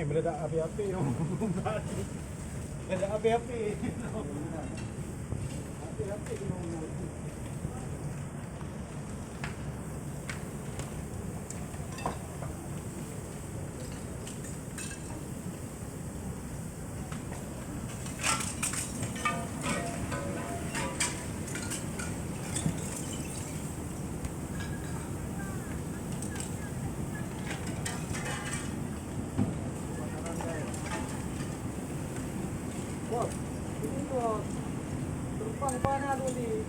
meledak api-api. Meledak api-api. Api-api. Bos, ini bos, terbang panah dulu nih.